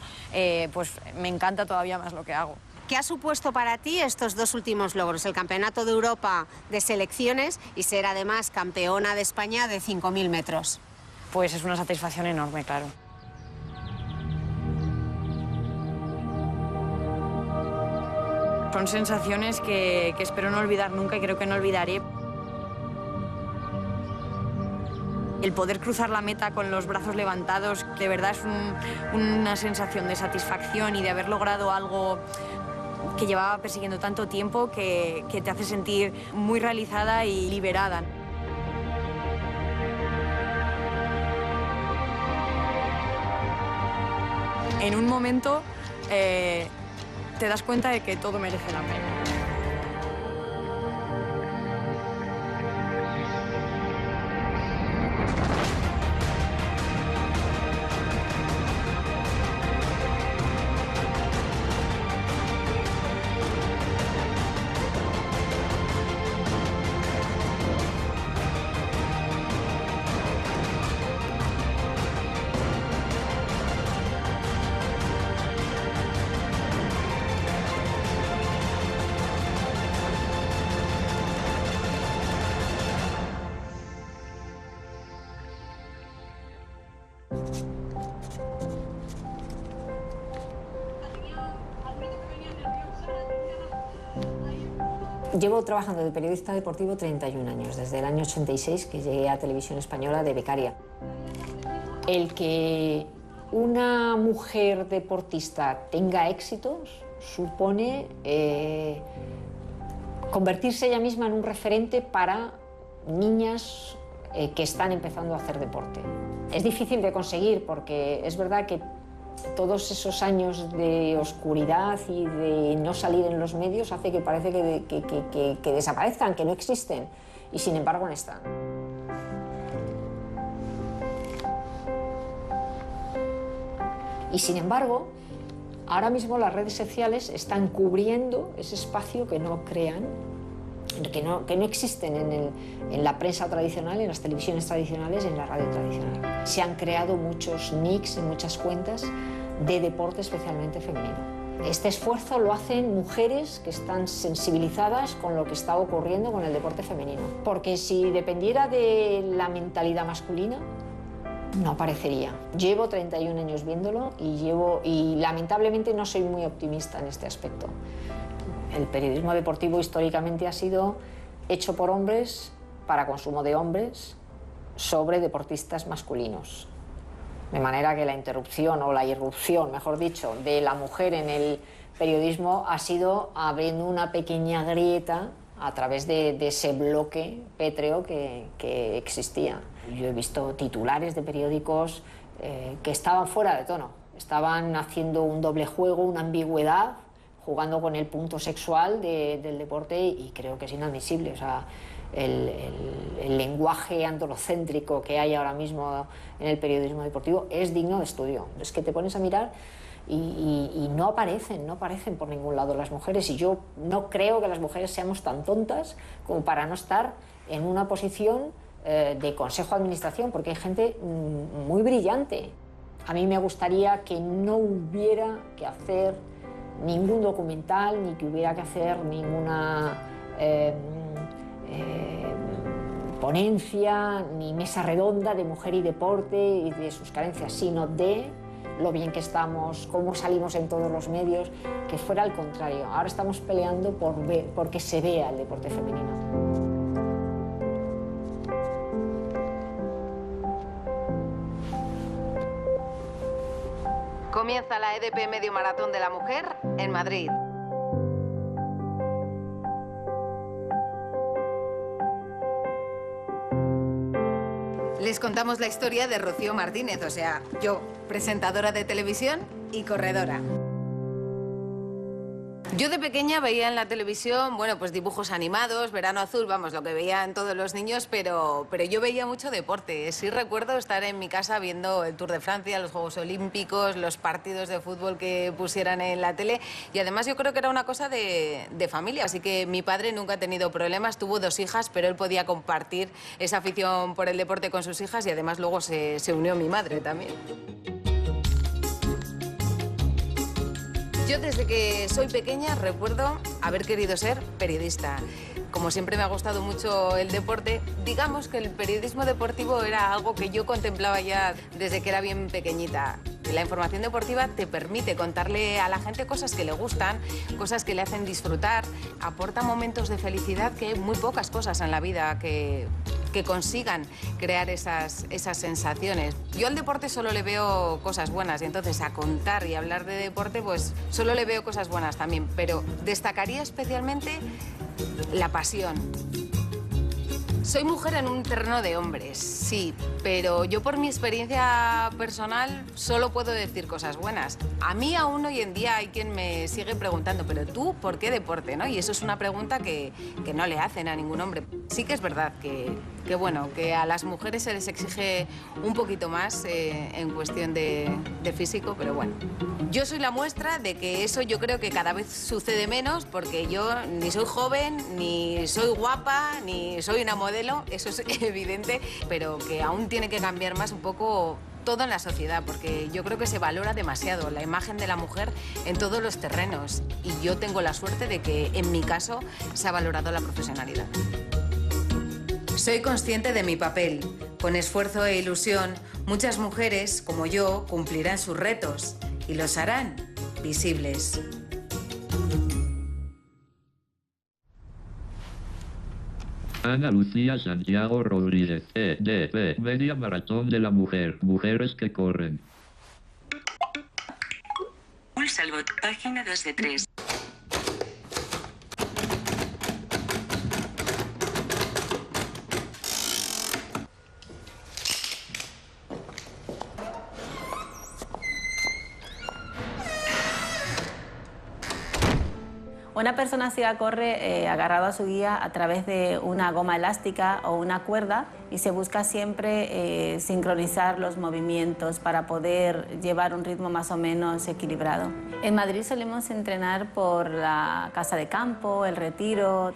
pues me encanta todavía más lo que hago. ¿Qué ha supuesto para ti estos dos últimos logros? El Campeonato de Europa de Selecciones y ser además campeona de España de 5.000 metros. Pues es una satisfacción enorme, claro. Son sensaciones que espero no olvidar nunca y creo que no olvidaré. El poder cruzar la meta con los brazos levantados, de verdad es una sensación de satisfacción y de haber logrado algo que llevaba persiguiendo tanto tiempo que te hace sentir muy realizada y liberada. En un momento te das cuenta de que todo merece la pena. Llevo trabajando de periodista deportivo 31 años, desde el año 86 que llegué a Televisión Española de becaria. El que una mujer deportista tenga éxitos supone convertirse ella misma en un referente para niñas que están empezando a hacer deporte. Es difícil de conseguir porque es verdad que todos esos años de oscuridad y de no salir en los medios hace que parece que desaparezcan, que no existen, y sin embargo no están. Y sin embargo, ahora mismo las redes sociales están cubriendo ese espacio que no crean, que no existen en la prensa tradicional, en las televisiones tradicionales y en la radio tradicional. Se han creado muchos nicks y muchas cuentas de deporte especialmente femenino. Este esfuerzo lo hacen mujeres que están sensibilizadas con lo que está ocurriendo con el deporte femenino. Porque si dependiera de la masculina, no aparecería. Llevo 31 años viéndolo y lamentablemente no soy muy optimista en este aspecto. El periodismo deportivo históricamente ha sido hecho por hombres para consumo de hombres sobre deportistas masculinos. De manera que la interrupción o la irrupción, mejor dicho, de la mujer en el periodismo ha sido abriendo una pequeña grieta a través de ese bloque pétreo que existía. Yo he visto titulares de periódicos que estaban fuera de tono, estaban haciendo un doble juego, una ambigüedad, jugando con el punto sexual del deporte y creo que es inadmisible. O sea, el lenguaje androcéntrico que hay ahora mismo en el periodismo deportivo es digno de estudio. Es que te pones a mirar y no aparecen por ningún lado las mujeres, y yo no creo que las mujeres seamos tan tontas como para no estar en una posición de consejo de administración, porque hay gente muy brillante. A mí me gustaría que no hubiera que hacer ningún documental, ni que hubiera que hacer ninguna ponencia, ni mesa redonda de mujer y deporte y de sus carencias, sino de lo bien que estamos, cómo salimos en todos los medios, que fuera al contrario. Ahora estamos peleando por que se vea el deporte femenino. Comienza la EDP Medio Maratón de la Mujer en Madrid. Les contamos la historia de Rocío Martínez, o sea, yo, presentadora de televisión y corredora. Yo de pequeña veía en la televisión, bueno, pues dibujos animados, Verano Azul, vamos, lo que veían todos los niños, pero yo veía mucho deporte. Sí recuerdo estar en mi casa viendo el Tour de Francia, los Juegos Olímpicos, los partidos de fútbol que pusieran en la tele, y además yo creo que era una cosa de familia, así que mi padre nunca ha tenido problemas, tuvo 2 hijas, pero él podía compartir esa afición por el deporte con sus hijas, y además luego se unió mi madre también. Yo desde que soy pequeña recuerdo haber querido ser periodista. Como siempre me ha gustado mucho el deporte, digamos que el periodismo deportivo era algo que yo contemplaba ya desde que era bien pequeñita. La información deportiva te permite contarle a la gente cosas que le gustan, cosas que le hacen disfrutar, aporta momentos de felicidad que hay muy pocas cosas en la vida que que consigan crear esas sensaciones. Yo al deporte solo le veo cosas buenas y entonces a contar y hablar de deporte pues solo le veo cosas buenas también, pero destacaría especialmente la pasión. Soy mujer en un terreno de hombres, sí, pero yo por mi experiencia personal solo puedo decir cosas buenas. A mí aún hoy en día hay quien me sigue preguntando, pero tú, ¿por qué deporte? ¿No? Y eso es una pregunta que no le hacen a ningún hombre. Sí que es verdad que bueno, que a las mujeres se les exige un poquito más en cuestión de físico, pero bueno. Yo soy la muestra de que eso yo creo que cada vez sucede menos porque yo ni soy joven, ni soy guapa, ni soy una modelo, eso es evidente, pero que aún tiene que cambiar más un poco todo en la sociedad, porque yo creo que se valora demasiado la imagen de la mujer en todos los terrenos y yo tengo la suerte de que en mi caso se ha valorado la profesionalidad. Soy consciente de mi papel. Con esfuerzo e ilusión, muchas mujeres, como yo, cumplirán sus retos y los harán visibles. Ana Lucía Santiago Rodríguez, EDP, Media Maratón de la Mujer, Mujeres que Corren. Pulsa el bot, página 2 de 3. Una persona ciega corre agarrado a su guía a través de una goma elástica o una cuerda y se busca siempre sincronizar los movimientos para poder llevar un ritmo más o menos equilibrado. En Madrid solemos entrenar por la Casa de Campo, el Retiro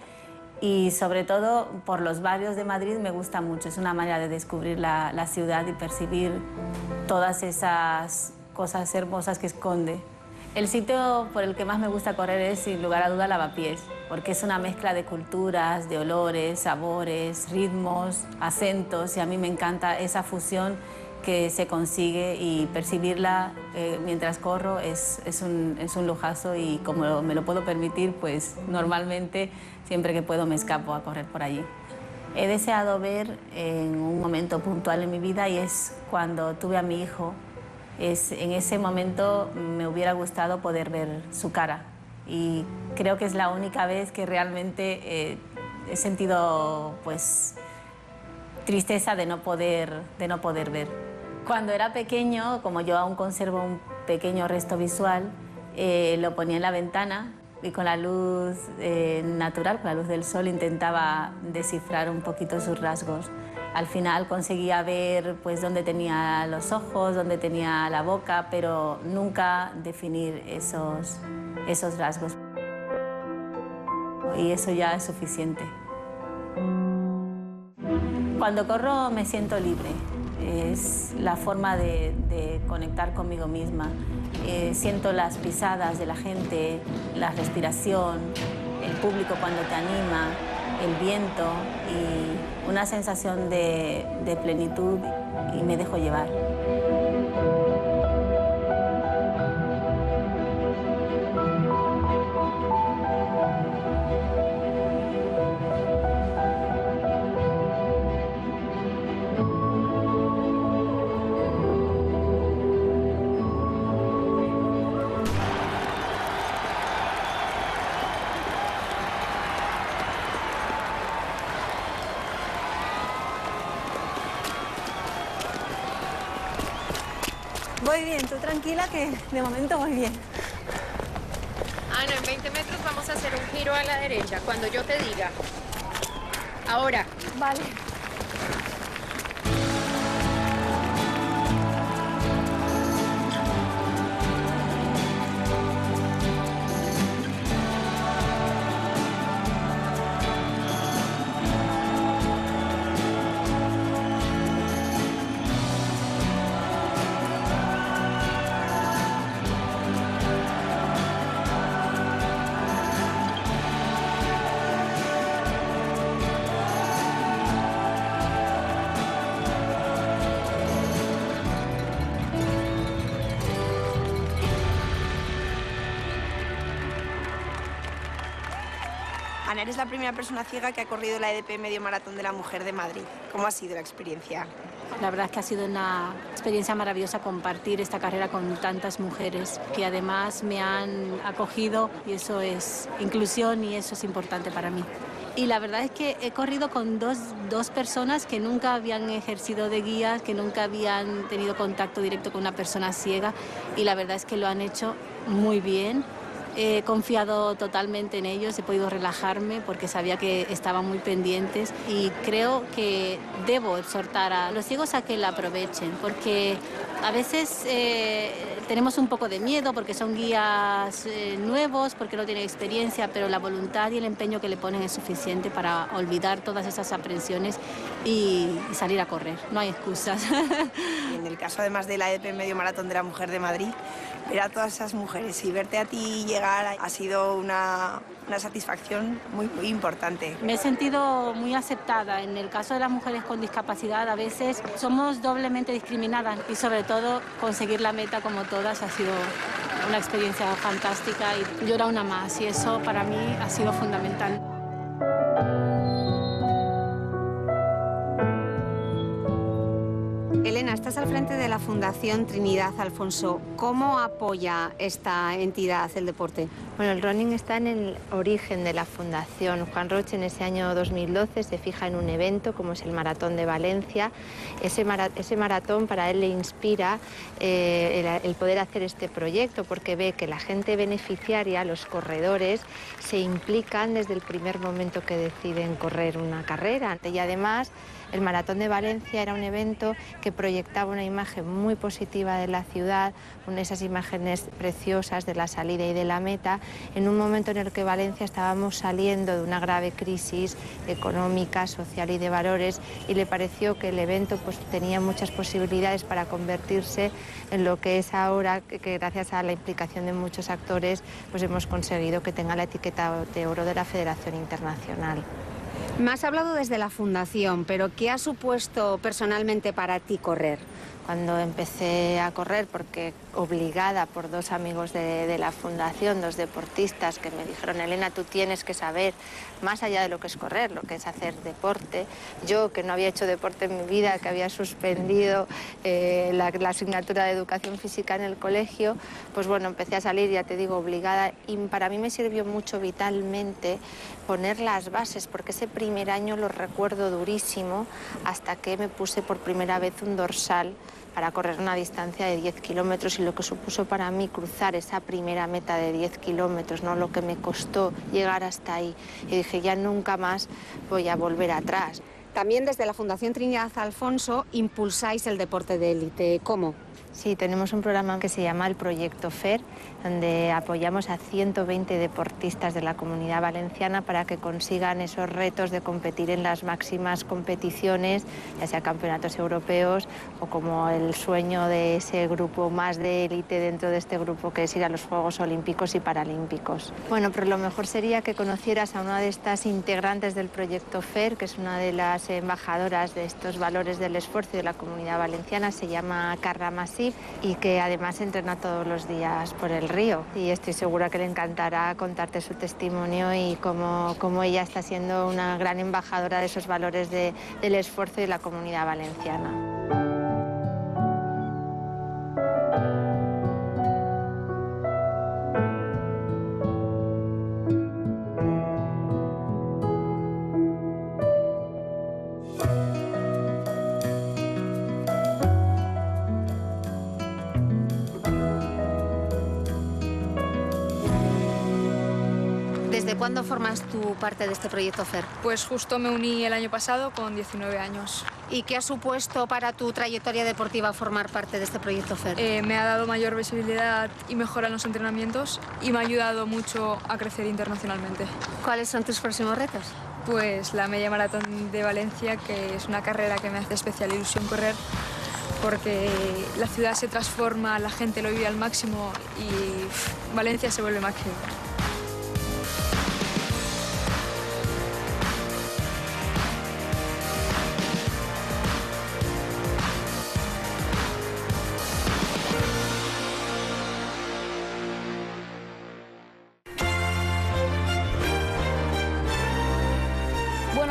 y sobre todo por los barrios de Madrid me gusta mucho. Es una manera de descubrir la ciudad y percibir todas esas cosas hermosas que esconde. El sitio por el que más me gusta correr es, sin lugar a duda, Lavapiés, porque es una mezcla de culturas, de olores, sabores, ritmos, acentos, y a mí me encanta esa fusión que se consigue y percibirla mientras corro es un lujazo y como me lo puedo permitir, pues normalmente siempre que puedo me escapo a correr por allí. He deseado ver en un momento puntual en mi vida y es cuando tuve a mi hijo. En ese momento me hubiera gustado poder ver su cara y creo que es la única vez que realmente he sentido pues, tristeza de no poder ver. Cuando era pequeño, como yo aún conservo un pequeño resto visual, lo ponía en la ventana y con la luz natural, con la luz del sol, intentaba descifrar un poquito sus rasgos. Al final conseguía ver pues, dónde tenía los ojos, dónde tenía la boca, pero nunca definir esos rasgos. Y eso ya es suficiente. Cuando corro me siento libre. Es la forma de conectar conmigo misma. Siento las pisadas de la gente, la respiración, el público cuando te anima, el viento y una sensación de plenitud y me dejo llevar. Voy bien, tú tranquila que de momento voy bien. Ana, en 20 metros vamos a hacer un giro a la derecha, cuando yo te diga. Ahora. Vale. Ana, eres la primera persona ciega que ha corrido la EDP Medio Maratón de la Mujer de Madrid. ¿Cómo ha sido la experiencia? La verdad es que ha sido una experiencia maravillosa compartir esta carrera con tantas mujeres que además me han acogido, y eso es inclusión y eso es importante para mí. Y la verdad es que he corrido con dos personas que nunca habían ejercido de guías, que nunca habían tenido contacto directo con una persona ciega, y la verdad es que lo han hecho muy bien. He confiado totalmente en ellos, he podido relajarme porque sabía que estaban muy pendientes, y creo que debo exhortar a los ciegos a que la aprovechen, porque a veces tenemos un poco de miedo porque son guías nuevos, porque no tienen experiencia, pero la voluntad y el empeño que le ponen es suficiente para olvidar todas esas aprensiones y salir a correr. No hay excusas. Y en el caso además de la EDP Medio Maratón de la Mujer de Madrid, ver a todas esas mujeres y verte a ti llegar ha sido una satisfacción muy importante. Me he sentido muy aceptada. En el caso de las mujeres con discapacidad, a veces somos doblemente discriminadas, y sobre todo conseguir la meta como todas ha sido una experiencia fantástica, y yo era una más, y eso para mí ha sido fundamental. Elena, estás al frente de la Fundación Trinidad Alfonso. ¿Cómo apoya esta entidad el deporte? Bueno, el running está en el origen de la fundación. Juan Roche en ese año 2012 se fija en un evento como es el Maratón de Valencia. Ese maratón para él le inspira el poder hacer este proyecto, porque ve que la gente beneficiaria, los corredores, se implican desde el primer momento que deciden correr una carrera. Y además, el Maratón de Valencia era un evento que proyectaba una imagen muy positiva de la ciudad, esas imágenes preciosas de la salida y de la meta, en un momento en el que Valencia estábamos saliendo de una grave crisis económica, social y de valores, y le pareció que el evento pues, tenía muchas posibilidades para convertirse en lo que es ahora, que gracias a la implicación de muchos actores pues hemos conseguido que tenga la etiqueta de oro de la Federación Internacional. Me has hablado desde la Fundación, pero ¿qué ha supuesto personalmente para ti correr? Cuando empecé a correr, porque obligada por dos amigos de la Fundación, dos deportistas que me dijeron: Elena, tú tienes que saber, más allá de lo que es correr, lo que es hacer deporte. Yo, que no había hecho deporte en mi vida, que había suspendido la asignatura de educación física en el colegio, pues bueno, empecé a salir, ya te digo, obligada, y para mí me sirvió mucho vitalmente poner las bases, porque ese primer año lo recuerdo durísimo, hasta que me puse por primera vez un dorsal para correr una distancia de 10 kilómetros, y lo que supuso para mí cruzar esa primera meta de 10 kilómetros, ¿no? Lo que me costó llegar hasta ahí. Y dije, ya nunca más voy a volver atrás. También desde la Fundación Trinidad Alfonso impulsáis el deporte de élite. ¿Cómo? Sí, tenemos un programa que se llama el Proyecto FER, donde apoyamos a 120 deportistas de la Comunidad Valenciana para que consigan esos retos de competir en las máximas competiciones, ya sea campeonatos europeos o como el sueño de ese grupo más de élite dentro de este grupo, que es ir a los Juegos Olímpicos y Paralímpicos. Bueno, pero lo mejor sería que conocieras a una de estas integrantes del Proyecto FER, que es una de las embajadoras de estos valores del esfuerzo de la Comunidad Valenciana. Se llama Carla Masí, y que además entrena todos los días por el río, y estoy segura que le encantará contarte su testimonio y cómo ella está siendo una gran embajadora de esos valores del esfuerzo de la Comunidad Valenciana. ¿Desde cuándo formas tú parte de este proyecto FER? Pues justo me uní el año pasado con 19 años. ¿Y qué ha supuesto para tu trayectoria deportiva formar parte de este proyecto FER? Me ha dado mayor visibilidad y mejora en los entrenamientos, y me ha ayudado mucho a crecer internacionalmente. ¿Cuáles son tus próximos retos? Pues la Media Maratón de Valencia, que es una carrera que me hace especial ilusión correr, porque la ciudad se transforma, la gente lo vive al máximo y Valencia se vuelve mágico.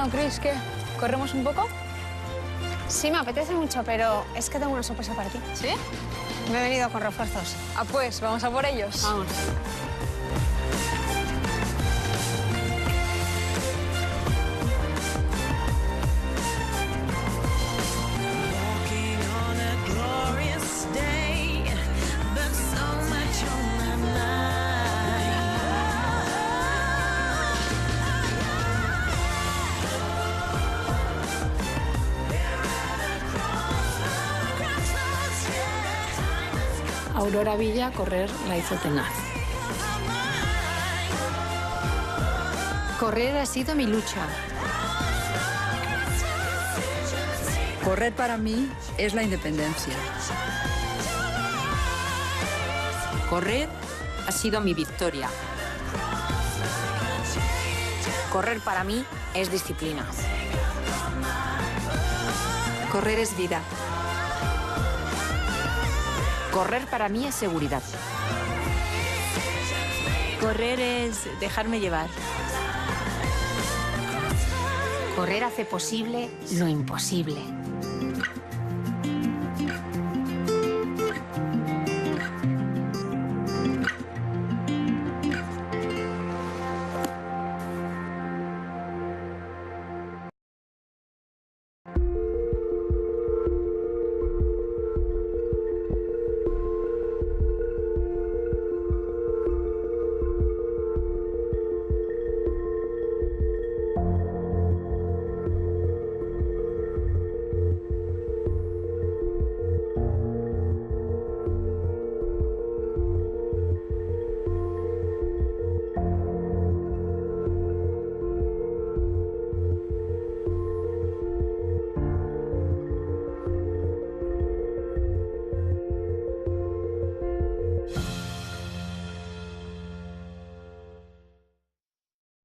Bueno, Cris, ¿qué? ¿Corremos un poco? Sí, me apetece mucho, pero es que tengo una sorpresa para ti. ¿Sí? Me he venido con refuerzos. Ah, pues, vamos a por ellos. Vamos. Aurora Villa correr la hizo tenaz. Correr ha sido mi lucha. Correr para mí es la independencia. Correr ha sido mi victoria. Correr para mí es disciplina. Correr es vida. Correr para mí es seguridad. Correr es dejarme llevar. Correr hace posible lo imposible.